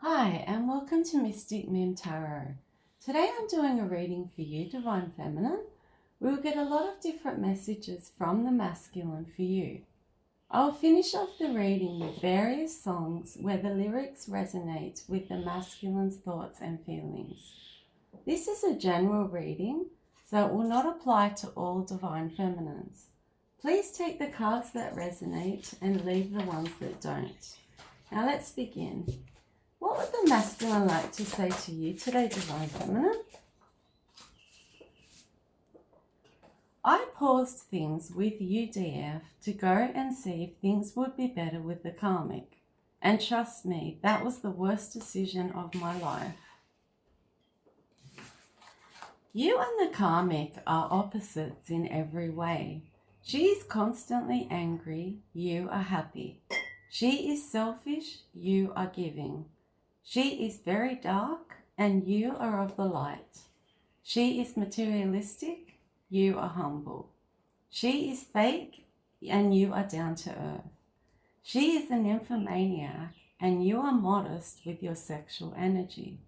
Hi, and welcome to Mystic Moon Tarot. Today I'm doing a reading for you, Divine Feminine. We'll get a lot of different messages from the masculine for you. I'll finish off the reading with various songs where the lyrics resonate with the masculine's thoughts and feelings. This is a general reading, so it will not apply to all Divine Feminines. Please take the cards that resonate and leave the ones that don't. Now let's begin. What would the masculine like to say to you today, Divine Feminine? I paused things with you, DF, to go and see if things would be better with the Karmic. And trust me, that was the worst decision of my life. You and the Karmic are opposites in every way. She is constantly angry, you are happy. She is selfish, you are giving. She is very dark and you are of the light. She is materialistic, you are humble. She is fake and you are down to earth. She is a nymphomaniac and you are modest with your sexual energy.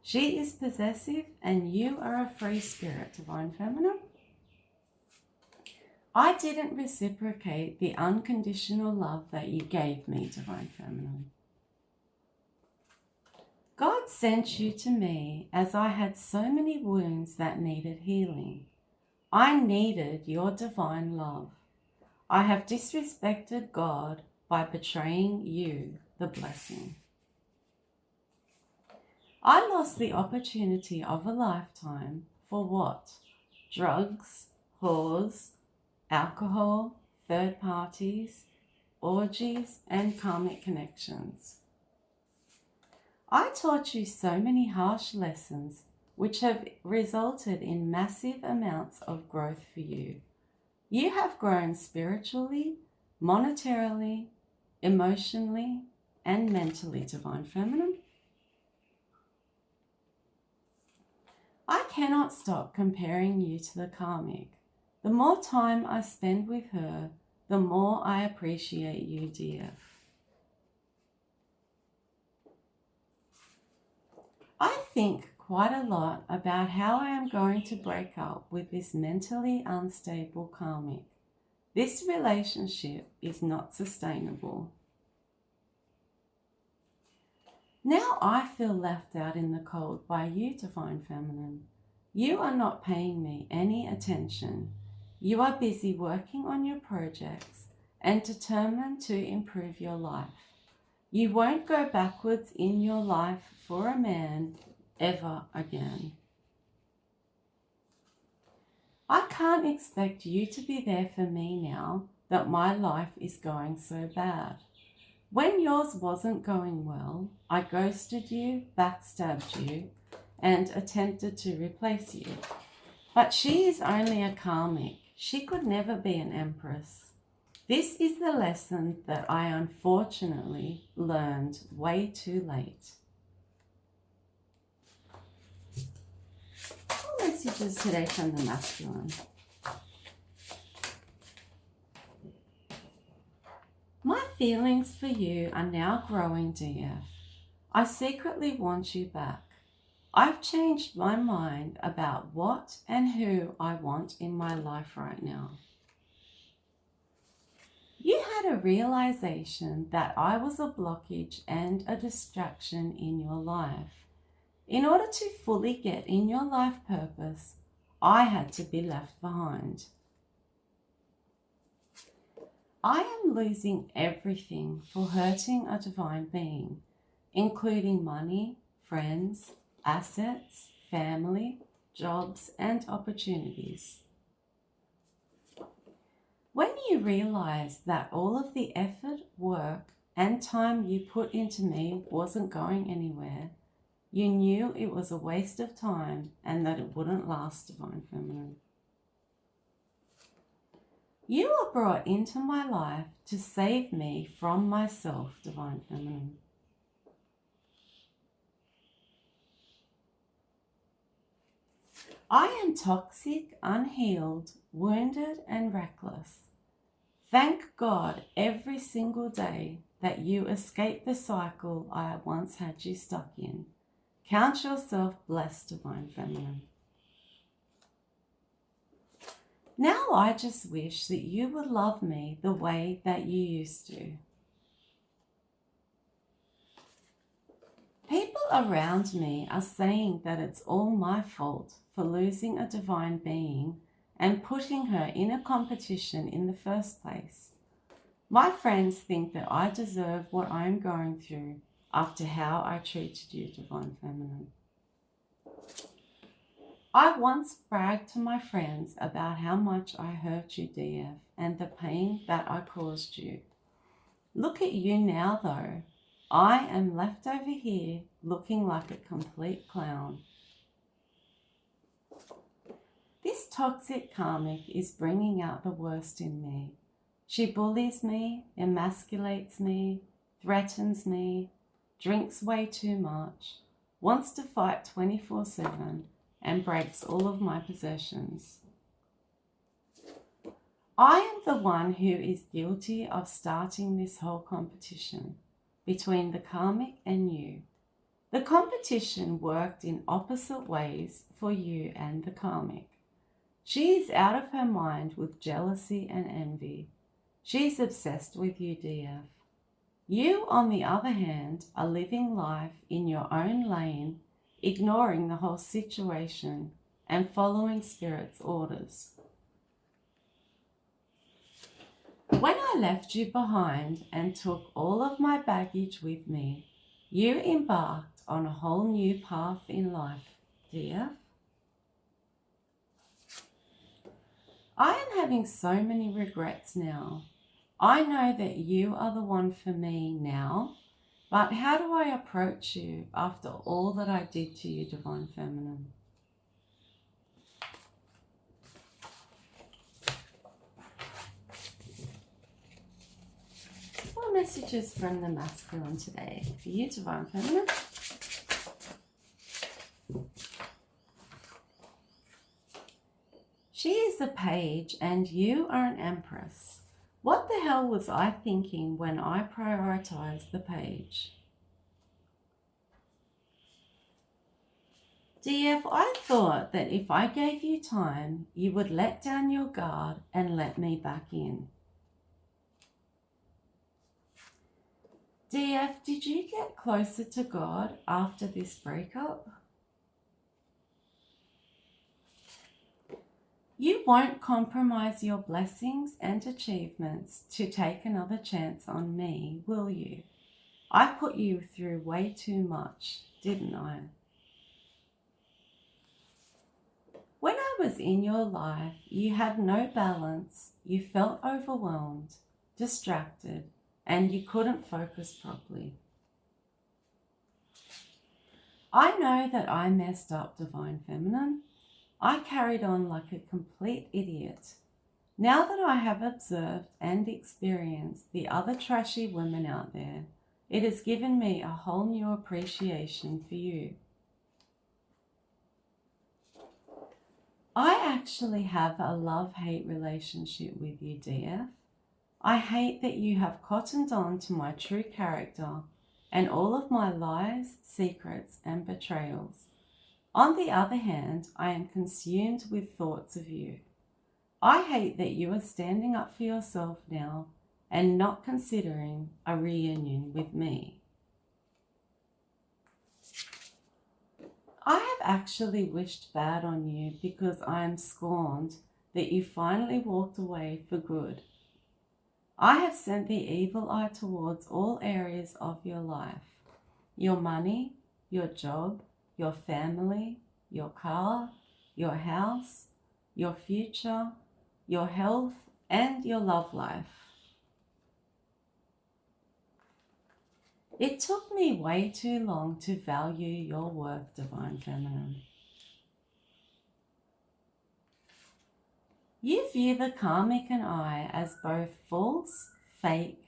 She is possessive and you are a free spirit, Divine Feminine. I didn't reciprocate the unconditional love that you gave me, Divine Feminine. God sent you to me as I had so many wounds that needed healing. I needed your divine love. I have disrespected God by betraying you, the blessing. I lost the opportunity of a lifetime for what? Drugs, whores, alcohol, third parties, orgies, and karmic connections. I taught you so many harsh lessons which have resulted in massive amounts of growth for you. You have grown spiritually, monetarily, emotionally, and mentally, Divine Feminine. I cannot stop comparing you to the Karmic. The more time I spend with her, the more I appreciate you, DF. I think quite a lot about how I am going to break up with this mentally unstable Karmic. This relationship is not sustainable. Now I feel left out in the cold by you, Divine Feminine. You are not paying me any attention. You are busy working on your projects and determined to improve your life. You won't go backwards in your life for a man ever again. I can't expect you to be there for me now that my life is going so bad. When yours wasn't going well, I ghosted you, backstabbed you, and attempted to replace you. But she is only a Karmic. She could never be an Empress. This is the lesson that I unfortunately learned way too late. What messages today from the masculine? My feelings for you are now growing, DF. I secretly want you back. I've changed my mind about what and who I want in my life right now. You had a realization that I was a blockage and a distraction in your life. In order to fully get in your life purpose, I had to be left behind. I am losing everything for hurting a divine being, including money, friends, assets, family, jobs, and opportunities. When you realize that all of the effort, work, and time you put into me wasn't going anywhere, you knew it was a waste of time and that it wouldn't last, Divine Feminine. You are brought into my life to save me from myself, Divine Feminine. I am toxic, unhealed, wounded, and reckless. Thank God every single day that you escape the cycle I once had you stuck in. Count yourself blessed, Divine Feminine. Now I just wish that you would love me the way that you used to. People around me are saying that it's all my fault for losing a divine being and putting her in a competition in the first place. My friends think that I deserve what I'm going through after how I treated you, Divine Feminine. I once bragged to my friends about how much I hurt you, DF, and the pain that I caused you. Look at you now, though. I am left over here looking like a complete clown. This toxic karmic is bringing out the worst in me. She bullies me, emasculates me, threatens me, drinks way too much, wants to fight 24/7, and breaks all of my possessions. I am the one who is guilty of starting this whole competition between the karmic and you. The competition worked in opposite ways for you and the karmic. She is out of her mind with jealousy and envy. She's obsessed with you, DF. You, on the other hand, are living life in your own lane, ignoring the whole situation and following Spirit's orders. When I left you behind and took all of my baggage with me, you embarked on a whole new path in life, DF. I am having so many regrets now. I know that you are the one for me now, but how do I approach you after all that I did to you, Divine Feminine? What messages from the masculine today for you, Divine Feminine? She is a page and you are an empress. What the hell was I thinking when I prioritized the page? DF, I thought that if I gave you time, you would let down your guard and let me back in. DF, did you get closer to God after this breakup? You won't compromise your blessings and achievements to take another chance on me, will you? I put you through way too much, didn't I? When I was in your life, you had no balance, you felt overwhelmed, distracted, and you couldn't focus properly. I know that I messed up, Divine Feminine. I carried on like a complete idiot. Now that I have observed and experienced the other trashy women out there, it has given me a whole new appreciation for you. I actually have a love-hate relationship with you, DF. I hate that you have cottoned on to my true character and all of my lies, secrets, and betrayals. On the other hand, I am consumed with thoughts of you. I hate that you are standing up for yourself now and not considering a reunion with me. I have actually wished bad on you because I am scorned that you finally walked away for good. I have sent the evil eye towards all areas of your life. Your money, your job, your family, your car, your house, your future, your health, and your love life. It took me way too long to value your worth, Divine Feminine. You view the karmic and I as both false, fake,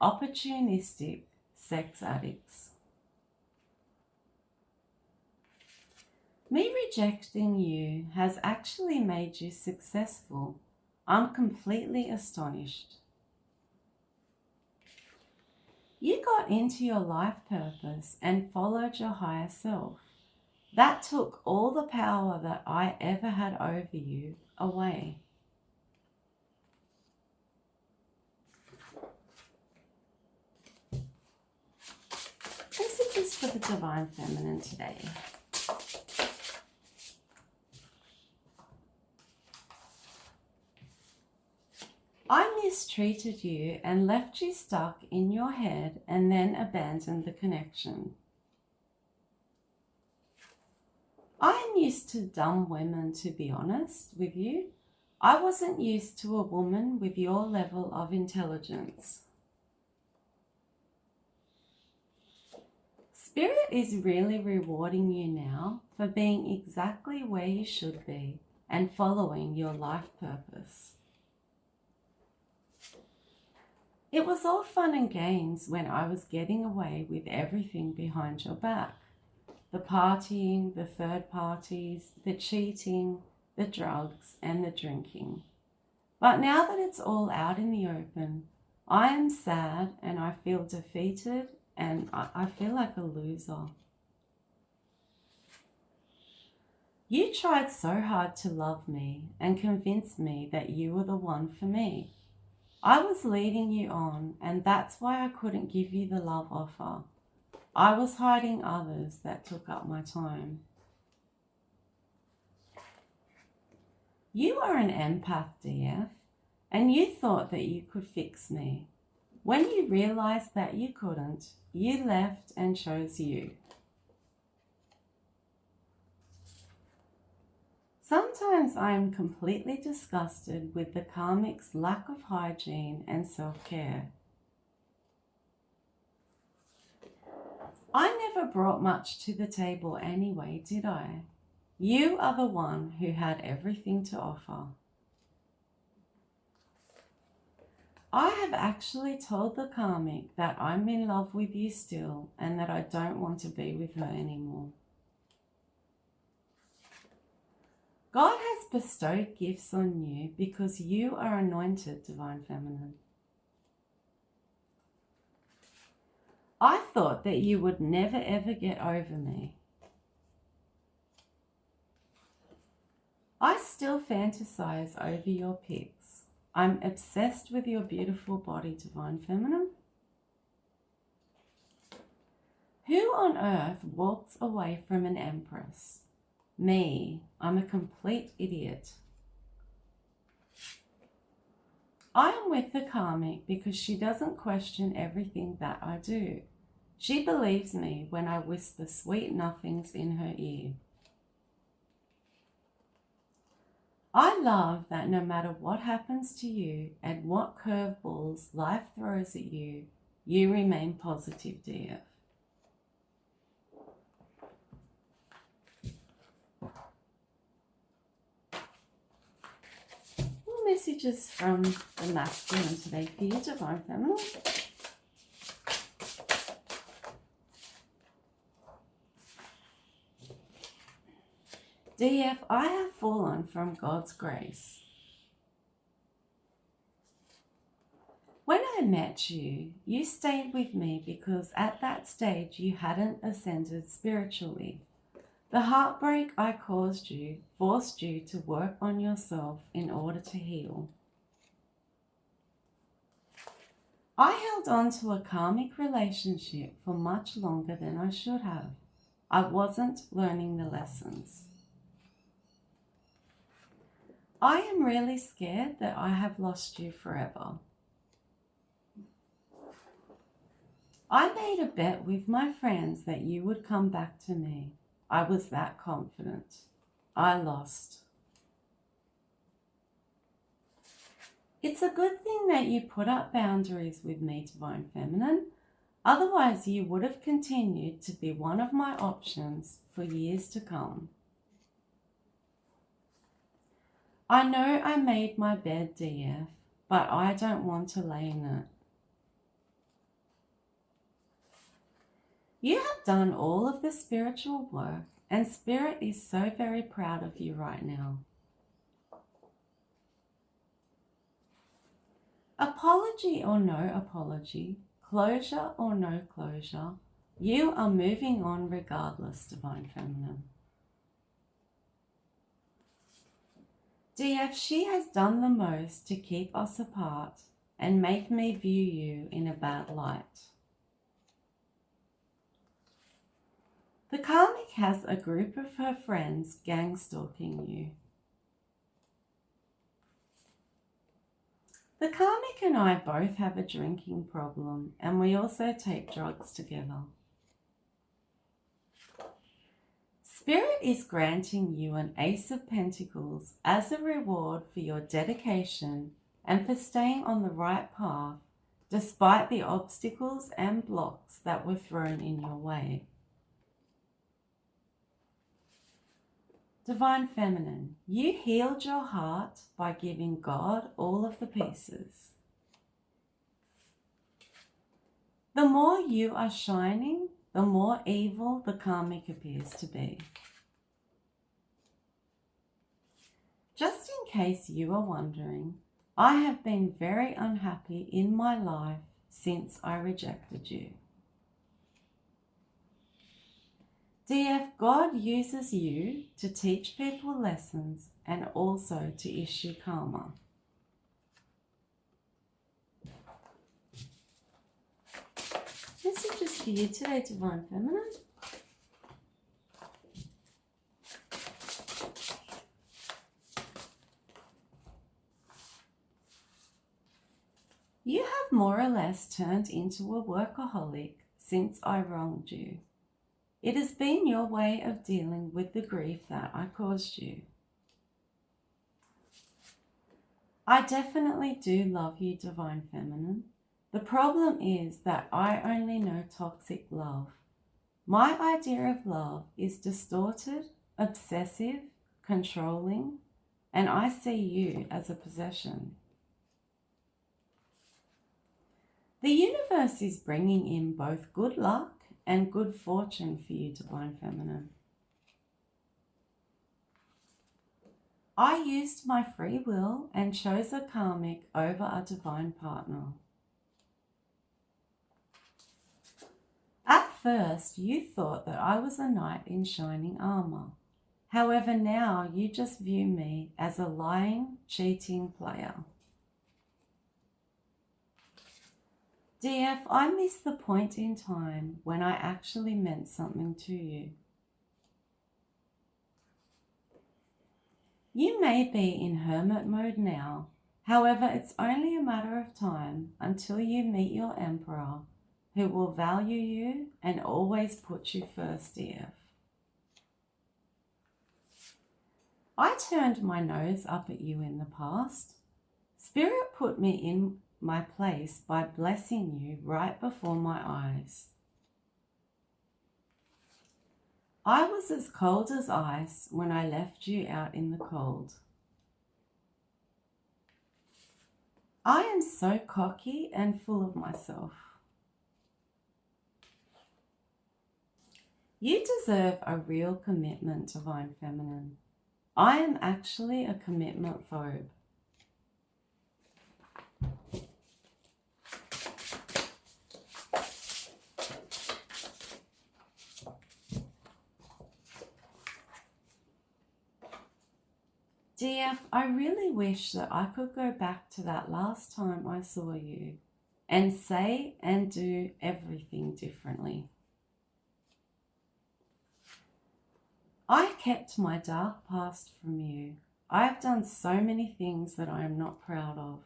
opportunistic sex addicts. Me rejecting you has actually made you successful. I'm completely astonished. You got into your life purpose and followed your higher self. That took all the power that I ever had over you away. Messages for the Divine Feminine today. I mistreated you and left you stuck in your head and then abandoned the connection. I'm used to dumb women, to be honest with you. I wasn't used to a woman with your level of intelligence. Spirit is really rewarding you now for being exactly where you should be and following your life purpose. It was all fun and games when I was getting away with everything behind your back. The partying, the third parties, the cheating, the drugs and the drinking. But now that it's all out in the open, I am sad and I feel defeated and I feel like a loser. You tried so hard to love me and convince me that you were the one for me. I was leading you on, and that's why I couldn't give you the love offer. I was hiding others that took up my time. You are an empath, DF, and you thought that you could fix me. When you realized that you couldn't, you left and chose you. Sometimes I am completely disgusted with the Karmic's lack of hygiene and self-care. I never brought much to the table anyway, did I? You are the one who had everything to offer. I have actually told the Karmic that I'm in love with you still and that I don't want to be with her anymore. God has bestowed gifts on you because you are anointed, Divine Feminine. I thought that you would never ever get over me. I still fantasize over your pics. I'm obsessed with your beautiful body, Divine Feminine. Who on earth walks away from an empress? Me. I'm a complete idiot. I am with the Karmic because she doesn't question everything that I do. She believes me when I whisper sweet nothings in her ear. I love that no matter what happens to you and what curveballs life throws at you, you remain positive, DF. Messages from the masculine today for you, Divine Feminine. DF, I have fallen from God's grace. When I met you, you stayed with me because at that stage you hadn't ascended spiritually. The heartbreak I caused you forced you to work on yourself in order to heal. I held on to a karmic relationship for much longer than I should have. I wasn't learning the lessons. I am really scared that I have lost you forever. I made a bet with my friends that you would come back to me. I was that confident. I lost. It's a good thing that you put up boundaries with me, Divine Feminine. Otherwise, you would have continued to be one of my options for years to come. I know I made my bed, DF, but I don't want to lay in it. You have done all of the spiritual work, and Spirit is so very proud of you right now. Apology or no apology, closure or no closure, you are moving on regardless, Divine Feminine. DF, she has done the most to keep us apart and make me view you in a bad light. The Karmic has a group of her friends gang stalking you. The Karmic and I both have a drinking problem, and we also take drugs together. Spirit is granting you an Ace of Pentacles as a reward for your dedication and for staying on the right path despite the obstacles and blocks that were thrown in your way. Divine Feminine, you healed your heart by giving God all of the pieces. The more you are shining, the more evil the Karmic appears to be. Just in case you are wondering, I have been very unhappy in my life since I rejected you. DF, God uses you to teach people lessons and also to issue karma. Messages for you today, Divine Feminine. You have more or less turned into a workaholic since I wronged you. It has been your way of dealing with the grief that I caused you. I definitely do love you, Divine Feminine. The problem is that I only know toxic love. My idea of love is distorted, obsessive, controlling, and I see you as a possession. The universe is bringing in both good luck and good fortune for you, Divine Feminine. I used my free will and chose a Karmic over a divine partner. At first, you thought that I was a knight in shining armor. However, now you just view me as a lying, cheating player. DF, I miss the point in time when I actually meant something to you. You may be in hermit mode now. However, it's only a matter of time until you meet your emperor, who will value you and always put you first, DF. I turned my nose up at you in the past. Spirit put me in my place by blessing you right before my eyes. I was as cold as ice when I left you out in the cold. I am so cocky and full of myself. You deserve a real commitment, Divine Feminine. I am actually a commitment phobe. DF, I really wish that I could go back to that last time I saw you and say and do everything differently. I kept my dark past from you. I have done so many things that I am not proud of.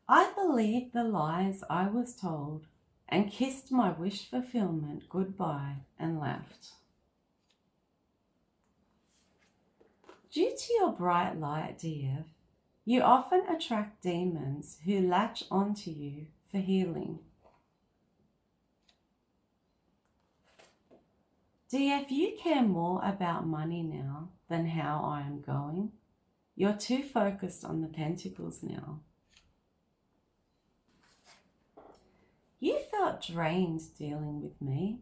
I believed the lies I was told and kissed my wish fulfillment goodbye and left. Due to your bright light, DF, you often attract demons who latch onto you for healing. DF, you care more about money now than how I am going. You're too focused on the pentacles now. You felt drained dealing with me.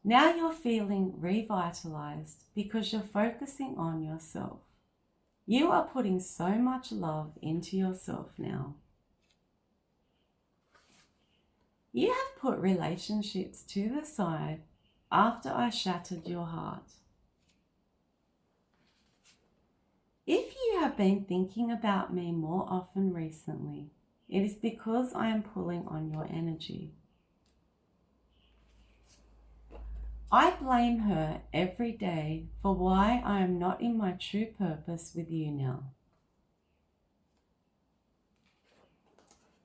Now you're feeling revitalized because you're focusing on yourself. You are putting so much love into yourself now. You have put relationships to the side after I shattered your heart. If you have been thinking about me more often recently, it is because I am pulling on your energy. I blame her every day for why I am not in my true purpose with you now.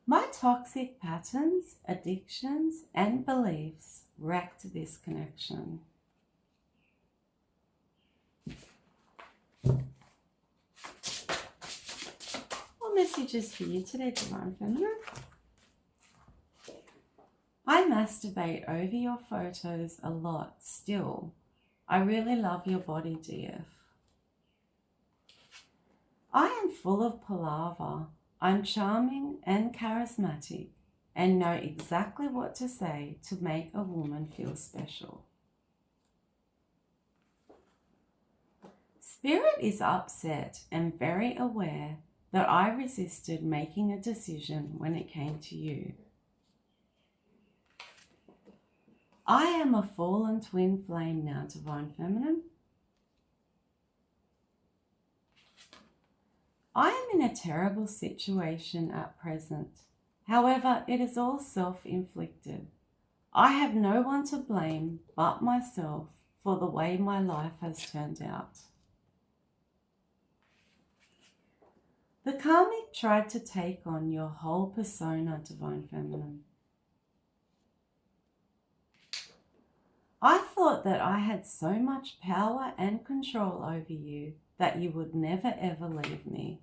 My toxic patterns, addictions, and beliefs wrecked this connection. What messages for you today, Divine Feminine? I masturbate over your photos a lot still. I really love your body, DF. I am full of palaver. I'm charming and charismatic and know exactly what to say to make a woman feel special. Spirit is upset and very aware that I resisted making a decision when it came to you. I am a fallen twin flame now, Divine Feminine. I am in a terrible situation at present. However, it is all self-inflicted. I have no one to blame but myself for the way my life has turned out. The Karmic tried to take on your whole persona, Divine Feminine. I thought that I had so much power and control over you that you would never ever leave me.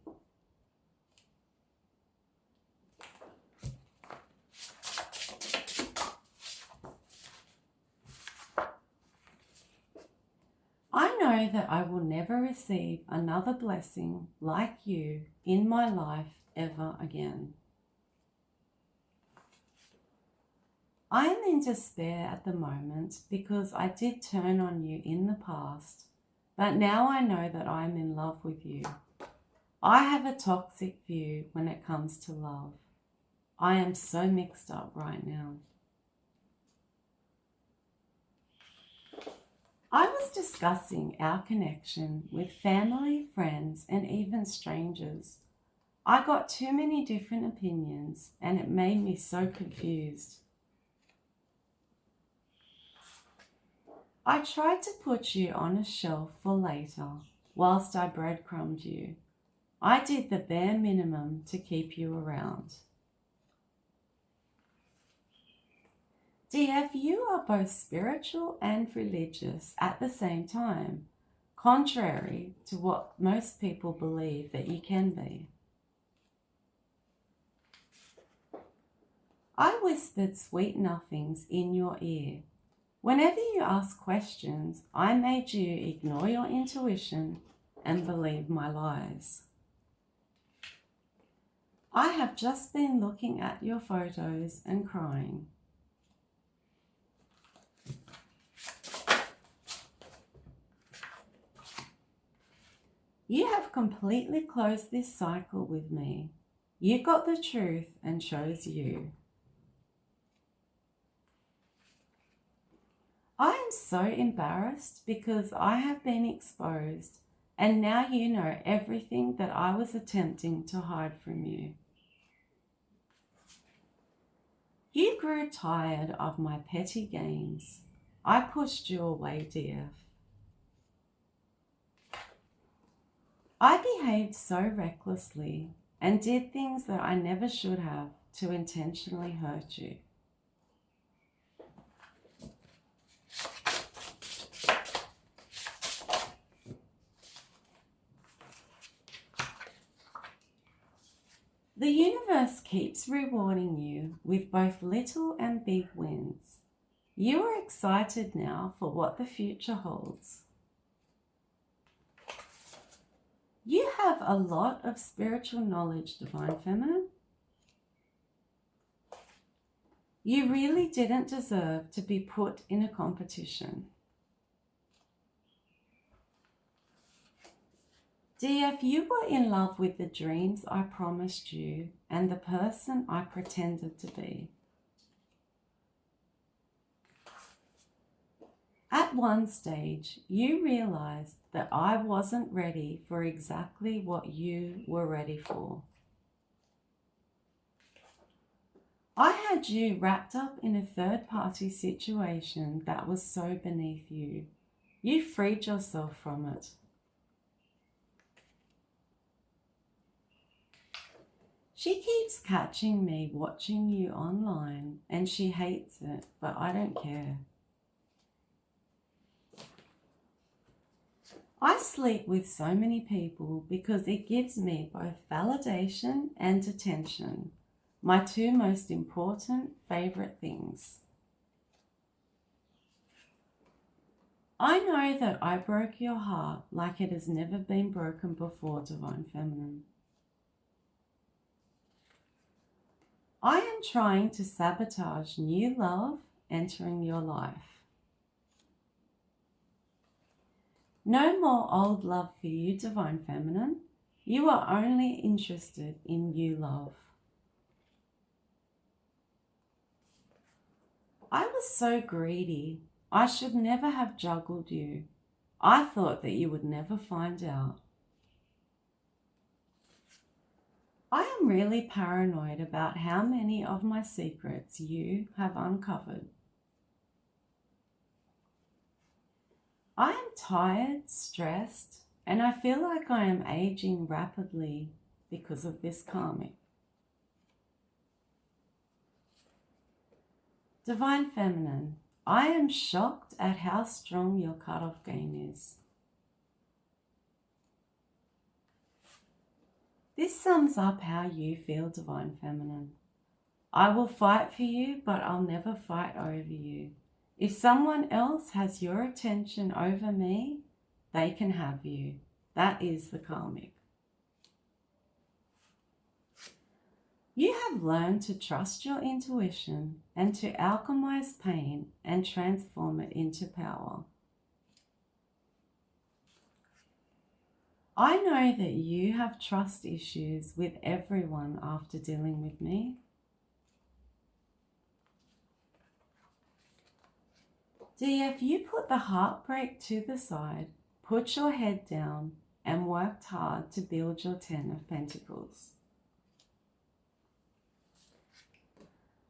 I know that I will never receive another blessing like you in my life ever again. I am in despair at the moment because I did turn on you in the past, but now I know that I am in love with you. I have a toxic view when it comes to love. I am so mixed up right now. I was discussing our connection with family, friends, and even strangers. I got too many different opinions and it made me so confused. I tried to put you on a shelf for later whilst I breadcrumbed you. I did the bare minimum to keep you around. DF, you are both spiritual and religious at the same time, contrary to what most people believe that you can be. I whispered sweet nothings in your ear. Whenever you asked questions, I made you ignore your intuition and believe my lies. I have just been looking at your photos and crying. You have completely closed this cycle with me. You got the truth and chose you. I am so embarrassed because I have been exposed and now you know everything that I was attempting to hide from you. You grew tired of my petty games. I pushed you away, DF. I behaved so recklessly and did things that I never should have to intentionally hurt you. The universe keeps rewarding you with both little and big wins. You are excited now for what the future holds. You have a lot of spiritual knowledge, Divine Feminine. You really didn't deserve to be put in a competition. DF, you were in love with the dreams I promised you and the person I pretended to be. At one stage, you realized that I wasn't ready for exactly what you were ready for. I had you wrapped up in a third-party situation that was so beneath you. You freed yourself from it. She keeps catching me watching you online and she hates it, but I don't care. I sleep with so many people because it gives me both validation and attention, my two most important favourite things. I know that I broke your heart like it has never been broken before, Divine Feminine. I am trying to sabotage new love entering your life. No more old love for you, Divine Feminine. You are only interested in new love. I was so greedy. I should never have juggled you. I thought that you would never find out. I am really paranoid about how many of my secrets you have uncovered. I am tired, stressed, and I feel like I am aging rapidly because of this karmic. Divine Feminine, I am shocked at how strong your cutoff game is. This sums up how you feel, Divine Feminine. I will fight for you, but I'll never fight over you. If someone else has your attention over me, they can have you. That is the karmic. You have learned to trust your intuition and to alchemize pain and transform it into power. I know that you have trust issues with everyone after dealing with me. DF, you put the heartbreak to the side, put your head down, and worked hard to build your 10 of Pentacles.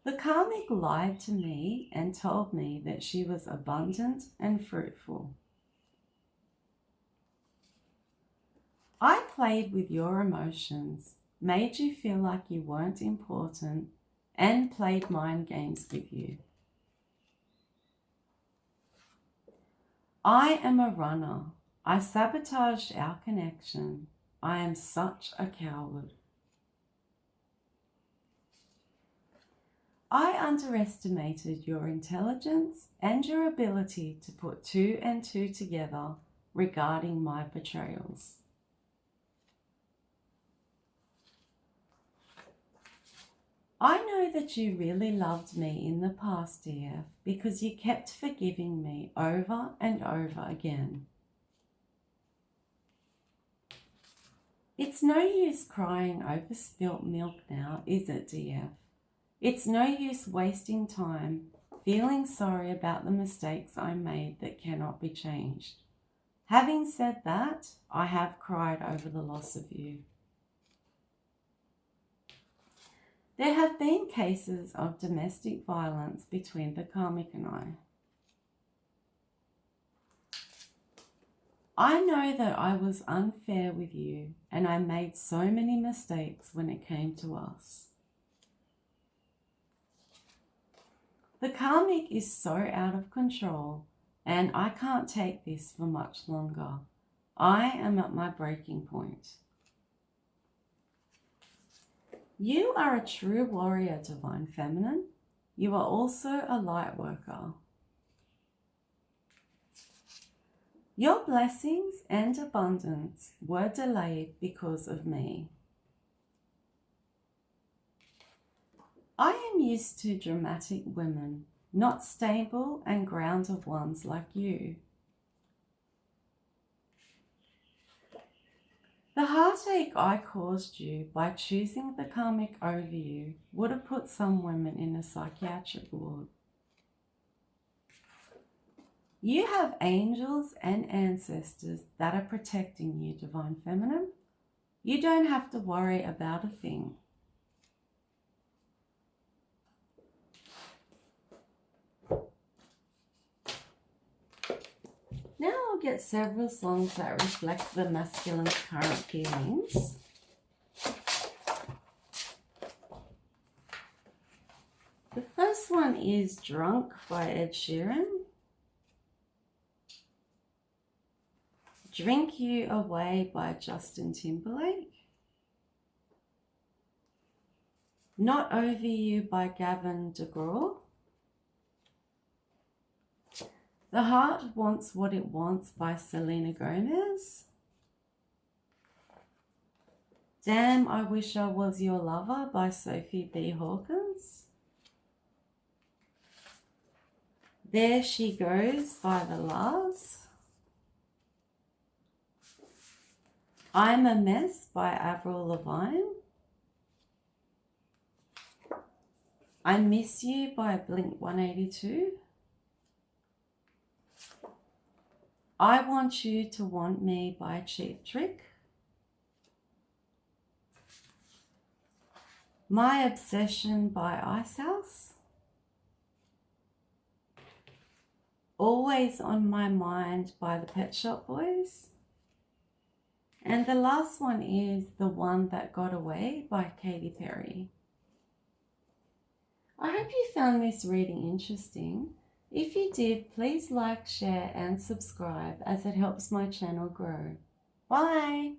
The karmic lied to me and told me that she was abundant and fruitful. I played with your emotions, made you feel like you weren't important, and played mind games with you. I am a runner. I sabotaged our connection. I am such a coward. I underestimated your intelligence and your ability to put 2 and 2 together regarding my betrayals. I know that you really loved me in the past, DF, because you kept forgiving me over and over again. It's no use crying over spilt milk now, is it, DF? It's no use wasting time feeling sorry about the mistakes I made that cannot be changed. Having said that, I have cried over the loss of you. There have been cases of domestic violence between the karmic and I. I know that I was unfair with you and I made so many mistakes when it came to us. The karmic is so out of control and I can't take this for much longer. I am at my breaking point. You are a true warrior, Divine Feminine. You are also a light worker. Your blessings and abundance were delayed because of me. I am used to dramatic women, not stable and grounded ones like you. The heartache I caused you by choosing the karmic over you would have put some women in a psychiatric ward. You have angels and ancestors that are protecting you, Divine Feminine. You don't have to worry about a thing. Now I'll get several songs that reflect the masculine's current feelings. The first one is Drunk by Ed Sheeran. Drink You Away by Justin Timberlake. Not Over You by Gavin DeGraw. The Heart Wants What It Wants by Selena Gomez. Damn, I Wish I Was Your Lover by Sophie B. Hawkins. There She Goes by The Lars. I'm a Mess by Avril Lavigne. I Miss You by Blink 182. I Want You to Want Me by Cheap Trick. My Obsession by Ice House. Always on My Mind by the Pet Shop Boys. And the last one is The One That Got Away by Katy Perry. I hope you found this reading interesting. If you did, please like, share and subscribe as it helps my channel grow. Bye!